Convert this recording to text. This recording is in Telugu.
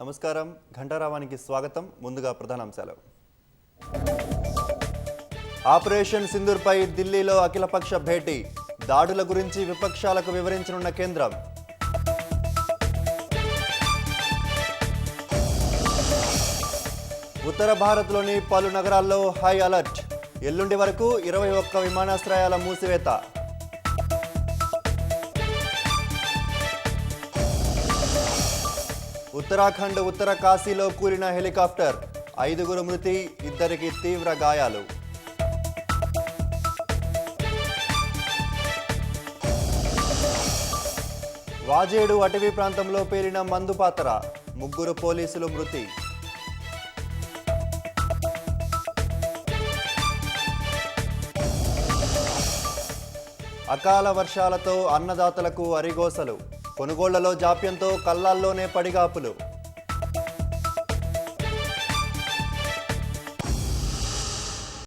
నమస్కారం ఘంటారావానికి స్వాగతం. ముందుగా ప్రధానాంశాలు. ఆపరేషన్ సింధూర్ పై ఢిల్లీలో అఖిలపక్ష భేటీ. దాడుల గురించి విపక్షాలకు వివరించనున్న కేంద్రం. ఉత్తర భారత్లోని పలు నగరాల్లో హై అలర్ట్. ఎల్లుండి వరకు 21 విమానాశ్రయాల మూసివేత. ఉత్తరాఖండ్ ఉత్తర కాశీలో కూలిన హెలికాప్టర్. 5 మృతి, 2 తీవ్ర గాయాలు. వాజేడు అటవీ ప్రాంతంలో పేలిన మందుపాతర. 3 పోలీసులు మృతి. అకాల వర్షాలతో అన్నదాతలకు అరిగోసలు. కొనుగోళ్లలో జాప్యంతో కల్లాల్లోనే పడిగాపులు.